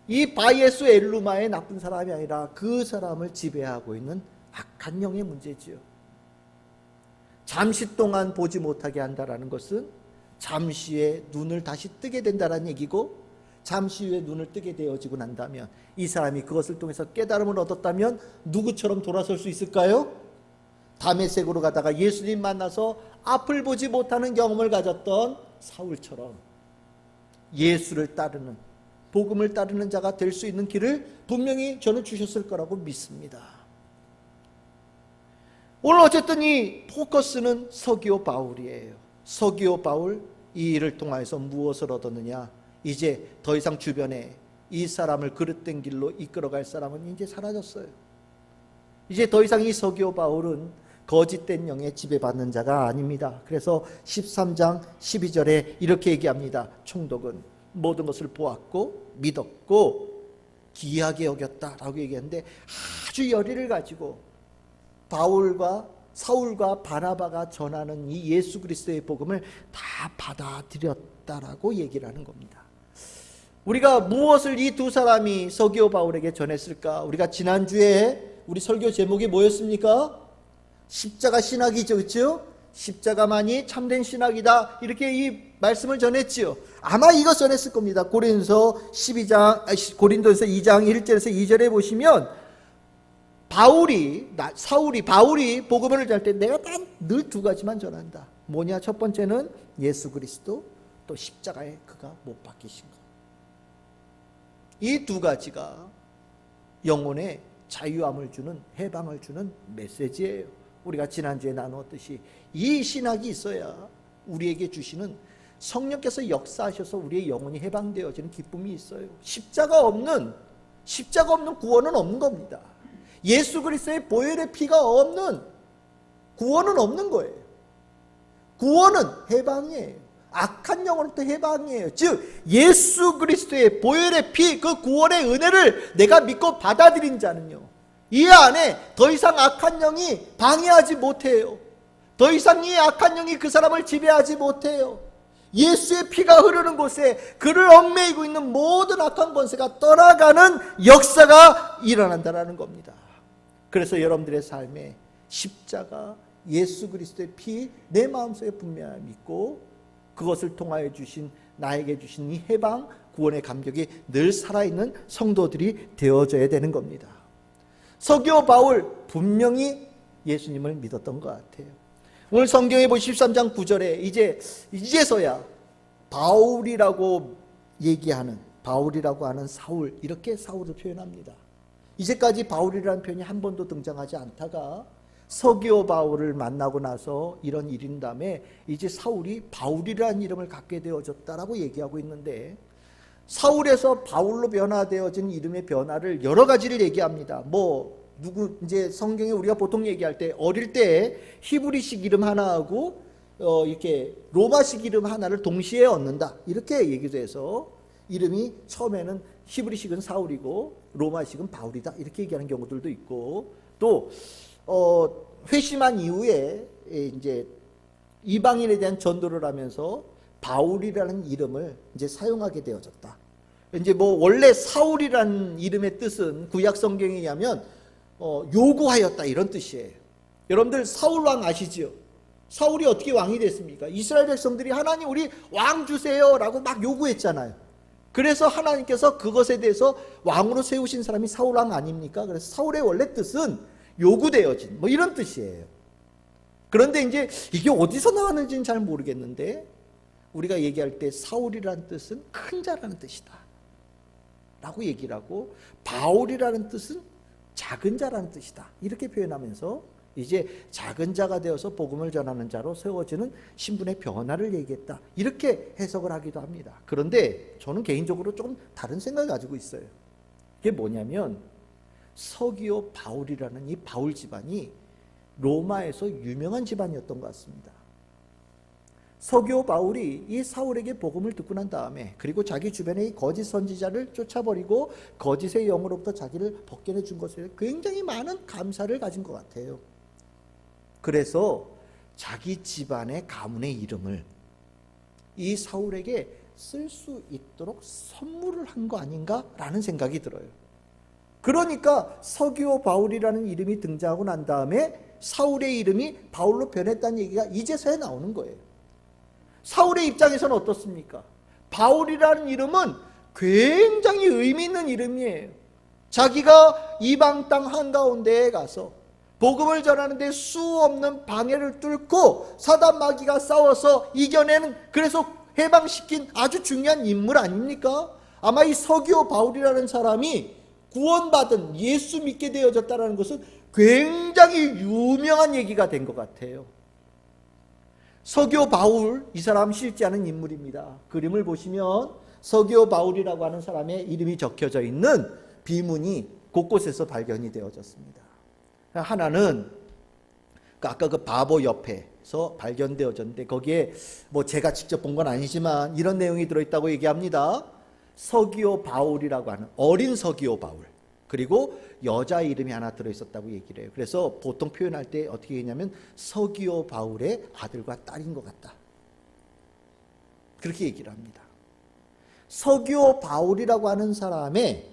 이 바예수 엘루마의 나쁜 사람이 아니라 그 사람을 지배하고 있는 악한 영의 문제지요. 잠시 동안 보지 못하게 한다는 것은 잠시 후에 눈을 다시 뜨게 된다는 얘기고, 잠시 후에 눈을 뜨게 되어지고 난다면, 이 사람이 그것을 통해서 깨달음을 얻었다면 누구처럼 돌아설 수 있을까요? 다메섹으로 가다가 예수님 만나서 앞을 보지 못하는 경험을 가졌던 사울처럼 예수를 따르는, 복음을 따르는 자가 될 수 있는 길을 분명히 저는 주셨을 거라고 믿습니다. 오늘 어쨌든 이 포커스는 서기오 바울이에요. 서기오 바울, 이 일을 통해서 무엇을 얻었느냐? 이제 더 이상 주변에 이 사람을 그릇된 길로 이끌어갈 사람은 이제 사라졌어요. 이제 더 이상 이 서기오 바울은 거짓된 영에 지배받는 자가 아닙니다. 그래서 13장 12절에 이렇게 얘기합니다. 총독은 모든 것을 보았고 믿었고 귀하게 여겼다라고 얘기하는데, 아주 열의를 가지고 사울과 바나바가 전하는 이 예수 그리스도의 복음을 다 받아들였다라고 얘기를 하는 겁니다. 우리가 무엇을 이 두 사람이 서기오 바울에게 전했을까? 우리가 지난주에 우리 설교 제목이 뭐였습니까? 십자가 신학이죠, 그렇죠? 십자가만이 참된 신학이다, 이렇게 이 말씀을 전했지요. 아마 이거 전했을 겁니다. 고린도서 2장 1절에서 2절에 보시면 바울이 복음을 전할 때 내가 단 늘 두 가지만 전한다. 뭐냐? 첫 번째는 예수 그리스도, 또 십자가에 그가 못 박히신 것. 이 두 가지가 영혼에 자유함을 주는, 해방을 주는 메시지예요. 우리가 지난주에 나누었듯이 이 신학이 있어야 우리에게 주시는, 성령께서 역사하셔서 우리의 영혼이 해방되어지는 기쁨이 있어요. 십자가 없는 구원은 없는 겁니다. 예수 그리스도의 보혈의 피가 없는 구원은 없는 거예요. 구원은 해방이에요. 악한 영혼부터 해방이에요. 즉 예수 그리스도의 보혈의 피, 그 구원의 은혜를 내가 믿고 받아들인 자는요, 이 안에 더 이상 악한 영이 방해하지 못해요. 더 이상 이 악한 영이 그 사람을 지배하지 못해요. 예수의 피가 흐르는 곳에 그를 얽매이고 있는 모든 악한 권세가 떠나가는 역사가 일어난다는 겁니다. 그래서 여러분들의 삶에 십자가, 예수 그리스도의 피, 내 마음속에 분명히 믿고 그것을 통하여 주신, 나에게 주신 이 해방, 구원의 감격이 늘 살아있는 성도들이 되어져야 되는 겁니다. 서기오 바울, 분명히 예수님을 믿었던 것 같아요. 오늘 성경에 보시면 13장 9절에 이제서야 바울이라고 하는 사울, 이렇게 사울을 표현합니다. 이제까지 바울이라는 표현이 한 번도 등장하지 않다가 서기오 바울을 만나고 나서 이런 일인 다음에 이제 사울이 바울이라는 이름을 갖게 되어졌다라고 얘기하고 있는데, 사울에서 바울로 변화되어진 이름의 변화를 여러 가지를 얘기합니다. 이제 성경에 우리가 보통 얘기할 때 어릴 때 히브리식 이름 하나하고 이렇게 로마식 이름 하나를 동시에 얻는다, 이렇게 얘기도 해서 이름이 처음에는 히브리식은 사울이고 로마식은 바울이다, 이렇게 얘기하는 경우들도 있고, 또 회심한 이후에 이제 이방인에 대한 전도를 하면서 바울이라는 이름을 이제 사용하게 되어졌다. 이제 원래 사울이라는 이름의 뜻은 구약 성경에 의하면 요구하였다, 이런 뜻이에요. 여러분들 사울 왕 아시죠? 사울이 어떻게 왕이 됐습니까? 이스라엘 백성들이 하나님 우리 왕 주세요 라고 막 요구했잖아요. 그래서 하나님께서 그것에 대해서 왕으로 세우신 사람이 사울 왕 아닙니까? 그래서 사울의 원래 뜻은 요구되어진 뭐 이런 뜻이에요. 그런데 이제 이게 어디서 나왔는지는 잘 모르겠는데 우리가 얘기할 때 사울이라는 뜻은 큰 자라는 뜻이다 라고 얘기를 하고, 바울이라는 뜻은 작은 자라는 뜻이다 이렇게 표현하면서 이제 작은 자가 되어서 복음을 전하는 자로 세워지는 신분의 변화를 얘기했다 이렇게 해석을 하기도 합니다. 그런데 저는 개인적으로 조금 다른 생각을 가지고 있어요. 그게 뭐냐면 서기오 바울이라는 이 바울 집안이 로마에서 유명한 집안이었던 것 같습니다. 서기오 바울이 이 사울에게 복음을 듣고 난 다음에, 그리고 자기 주변의 이 거짓 선지자를 쫓아버리고 거짓의 영으로부터 자기를 벗겨내 준 것에 굉장히 많은 감사를 가진 것 같아요. 그래서 자기 집안의 가문의 이름을 이 사울에게 쓸 수 있도록 선물을 한 거 아닌가라는 생각이 들어요. 그러니까 서기오 바울이라는 이름이 등장하고 난 다음에 사울의 이름이 바울로 변했다는 얘기가 이제서야 나오는 거예요. 사울의 입장에서는 어떻습니까? 바울이라는 이름은 굉장히 의미 있는 이름이에요. 자기가 이방 땅 한가운데에 가서 복음을 전하는데 수 없는 방해를 뚫고 사단 마귀가 싸워서 이겨내는, 그래서 해방시킨 아주 중요한 인물 아닙니까? 아마 이 서기오 바울이라는 사람이 구원받은, 예수 믿게 되어졌다는 것은 굉장히 유명한 얘기가 된 것 같아요. 서기오 바울, 이 사람 실제하는 인물입니다. 그림을 보시면 서기오 바울이라고 하는 사람의 이름이 적혀져 있는 비문이 곳곳에서 발견이 되어졌습니다. 하나는 아까 그 바보 옆에서 발견되어졌는데, 거기에 뭐 제가 직접 본 건 아니지만 이런 내용이 들어있다고 얘기합니다. 서기오 바울이라고 하는 어린 서기오 바울, 그리고 여자 이름이 하나 들어있었다고 얘기를 해요. 그래서 보통 표현할 때 어떻게 했냐면 서기오 바울의 아들과 딸인 것 같다, 그렇게 얘기를 합니다. 서기오 바울이라고 하는 사람의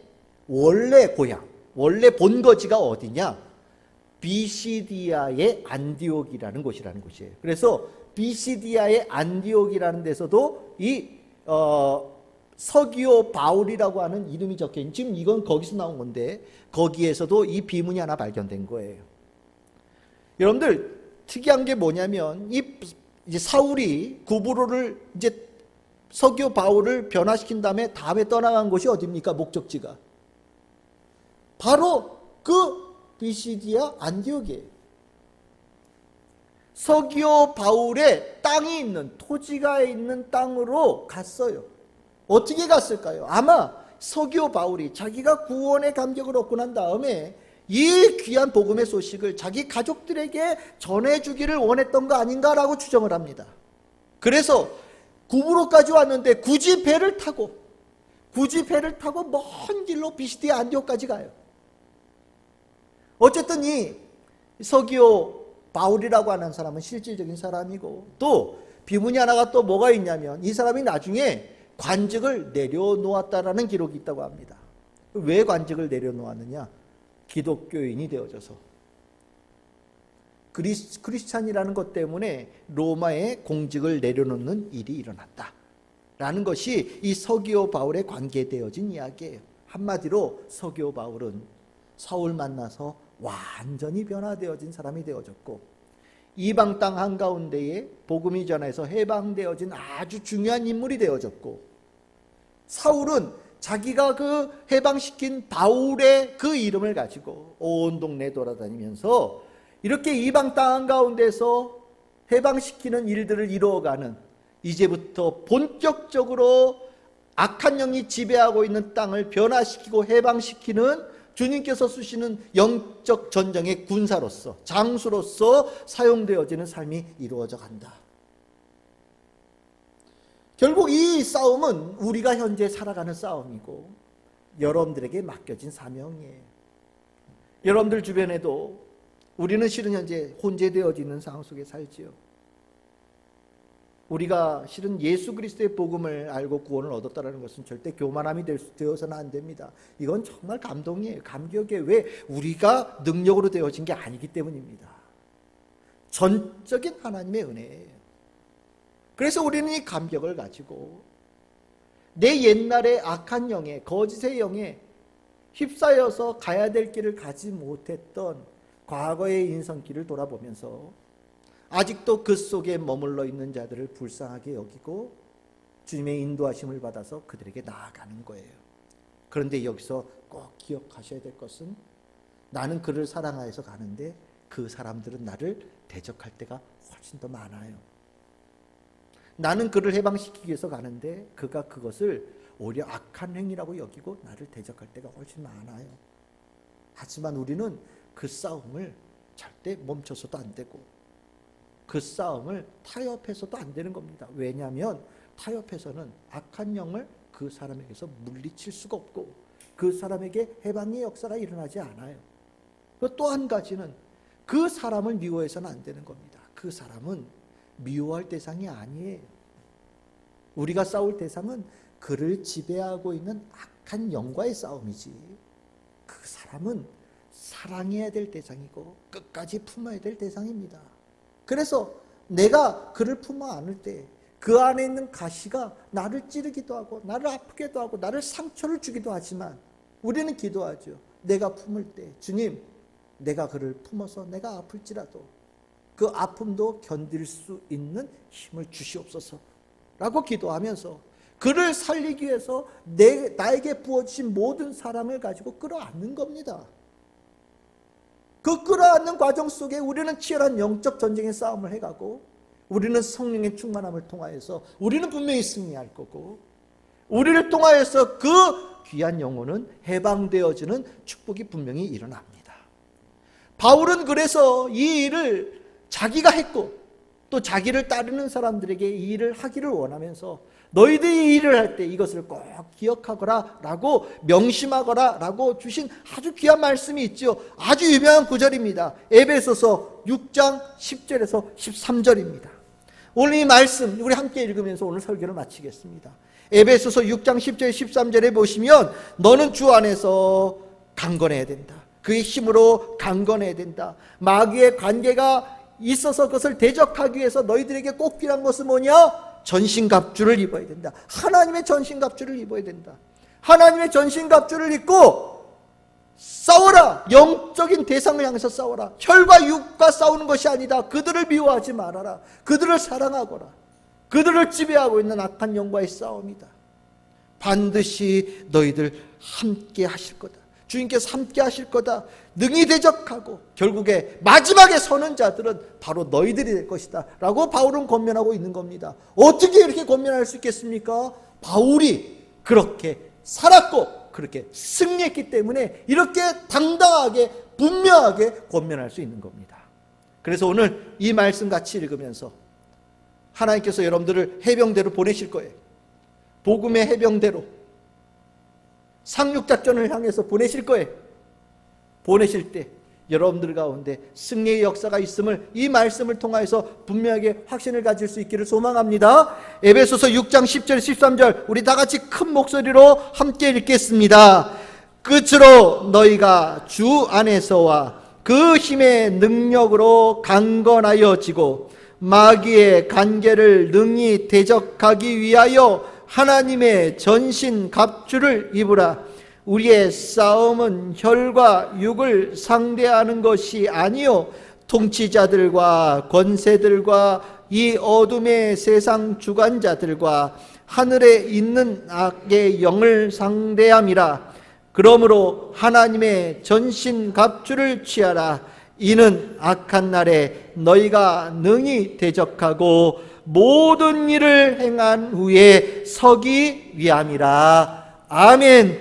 원래 고향, 원래 본거지가 어디냐? 비시디아의 안디옥이라는 곳이라는 곳이에요. 그래서 비시디아의 안디옥이라는 데서도 이 서기오 바울이라고 하는 이름이 적혀있는, 지금 이건 거기서 나온 건데 거기에서도 이 비문이 하나 발견된 거예요. 여러분들 특이한 게 뭐냐면 이제 사울이 구브로를 이제 서기오 바울을 변화시킨 다음에 떠나간 곳이 어디입니까? 목적지가 바로 그 비시디아 안디옥이에요. 서기오 바울의 땅이 있는, 토지가 있는 땅으로 갔어요. 어떻게 갔을까요? 아마 서기오 바울이 자기가 구원의 감격을 얻고 난 다음에 이 귀한 복음의 소식을 자기 가족들에게 전해주기를 원했던 거 아닌가라고 추정을 합니다. 그래서 구브로까지 왔는데 굳이 배를 타고 먼 길로 비시디아 안디옥까지 가요. 어쨌든 이 서기오 바울이라고 하는 사람은 실질적인 사람이고, 또 비문이 하나가 또 뭐가 있냐면 이 사람이 나중에 관직을 내려놓았다라는 기록이 있다고 합니다. 왜 관직을 내려놓았느냐? 기독교인이 되어져서 크리스찬이라는 것 때문에 로마의 공직을 내려놓는 일이 일어났다라는 것이 이 서기오 바울에 관계되어진 이야기예요. 한마디로 서기오 바울은 사울 만나서 완전히 변화되어진 사람이 되어졌고, 이방 땅 한가운데에 복음이 전해서 해방되어진 아주 중요한 인물이 되어졌고, 사울은 자기가 그 해방시킨 바울의 그 이름을 가지고 온 동네 돌아다니면서 이렇게 이방 땅 한가운데서 해방시키는 일들을 이루어가는, 이제부터 본격적으로 악한 영이 지배하고 있는 땅을 변화시키고 해방시키는 주님께서 쓰시는 영적 전쟁의 군사로서, 장수로서 사용되어지는 삶이 이루어져 간다. 결국 이 싸움은 우리가 현재 살아가는 싸움이고 여러분들에게 맡겨진 사명이에요. 여러분들 주변에도 우리는 실은 현재 혼재되어져 있는 상황 속에 살지요. 우리가 실은 예수 그리스도의 복음을 알고 구원을 얻었다는 것은 절대 교만함이 되어서는 안 됩니다. 이건 정말 감동이에요. 감격이에요. 왜? 우리가 능력으로 되어진 게 아니기 때문입니다. 전적인 하나님의 은혜예요. 그래서 우리는 이 감격을 가지고 내 옛날의 악한 영에, 거짓의 영에 휩싸여서 가야 될 길을 가지 못했던 과거의 인생길을 돌아보면서 아직도 그 속에 머물러 있는 자들을 불쌍하게 여기고 주님의 인도하심을 받아서 그들에게 나아가는 거예요. 그런데 여기서 꼭 기억하셔야 될 것은 나는 그를 사랑하여서 가는데 그 사람들은 나를 대적할 때가 훨씬 더 많아요. 나는 그를 해방시키기 위해서 가는데 그가 그것을 오히려 악한 행위라고 여기고 나를 대적할 때가 훨씬 많아요. 하지만 우리는 그 싸움을 절대 멈춰서도 안 되고 그 싸움을 타협해서도 안 되는 겁니다. 왜냐하면 타협해서는 악한 영을 그 사람에게서 물리칠 수가 없고 그 사람에게 해방의 역사가 일어나지 않아요. 또 한 가지는 그 사람을 미워해서는 안 되는 겁니다. 그 사람은 미워할 대상이 아니에요. 우리가 싸울 대상은 그를 지배하고 있는 악한 영과의 싸움이지 그 사람은 사랑해야 될 대상이고 끝까지 품어야 될 대상입니다. 그래서 내가 그를 품어 안을 때 그 안에 있는 가시가 나를 찌르기도 하고 나를 아프게도 하고 나를 상처를 주기도 하지만 우리는 기도하죠. 내가 품을 때 주님 내가 그를 품어서 내가 아플지라도 그 아픔도 견딜 수 있는 힘을 주시옵소서 라고 기도하면서 그를 살리기 위해서 나에게 부어주신 모든 사랑을 가지고 끌어안는 겁니다. 그 끌어안는 과정 속에 우리는 치열한 영적 전쟁의 싸움을 해가고 우리는 성령의 충만함을 통하여서 우리는 분명히 승리할 거고 우리를 통하여서 그 귀한 영혼은 해방되어지는 축복이 분명히 일어납니다. 바울은 그래서 이 일을 자기가 했고 또 자기를 따르는 사람들에게 이 일을 하기를 원하면서 너희들이 이 일을 할 때 이것을 꼭 기억하거라 라고 명심하거라 라고 주신 아주 귀한 말씀이 있죠. 아주 유명한 구절입니다. 에베소서 6장 10절에서 13절입니다. 오늘 이 말씀 우리 함께 읽으면서 오늘 설교를 마치겠습니다. 에베소서 6장 10절 13절에 보시면 너는 주 안에서 강건해야 된다. 그의 힘으로 강건해야 된다. 마귀의 관계가 있어서 그것을 대적하기 위해서 너희들에게 꼭 필요한 것은 뭐냐? 전신갑주를 입어야 된다. 하나님의 전신갑주를 입어야 된다. 하나님의 전신갑주를 입고 싸워라. 영적인 대상을 향해서 싸워라. 혈과 육과 싸우는 것이 아니다. 그들을 미워하지 말아라. 그들을 사랑하거라. 그들을 지배하고 있는 악한 영과의 싸움이다. 반드시 너희들 함께 하실 거다. 주님께서 함께 하실 거다. 능히 대적하고 결국에 마지막에 서는 자들은 바로 너희들이 될 것이다 라고 바울은 권면하고 있는 겁니다. 어떻게 이렇게 권면할 수 있겠습니까? 바울이 그렇게 살았고 그렇게 승리했기 때문에 이렇게 당당하게 분명하게 권면할 수 있는 겁니다. 그래서 오늘 이 말씀 같이 읽으면서 하나님께서 여러분들을 해병대로 보내실 거예요. 복음의 해병대로 상륙작전을 향해서 보내실 거예요. 보내실 때 여러분들 가운데 승리의 역사가 있음을 이 말씀을 통해서 분명하게 확신을 가질 수 있기를 소망합니다. 에베소서 6장 10절 13절 우리 다 같이 큰 목소리로 함께 읽겠습니다. 끝으로 너희가 주 안에서와 그 힘의 능력으로 강건하여지고 마귀의 관계를 능히 대적하기 위하여 하나님의 전신 갑주를 입으라. 우리의 싸움은 혈과 육을 상대하는 것이 아니요 통치자들과 권세들과 이 어둠의 세상 주관자들과 하늘에 있는 악의 영을 상대함이라. 그러므로 하나님의 전신 갑주를 취하라. 이는 악한 날에 너희가 능히 대적하고 모든 일을 행한 후에 서기 위함이라. 아멘.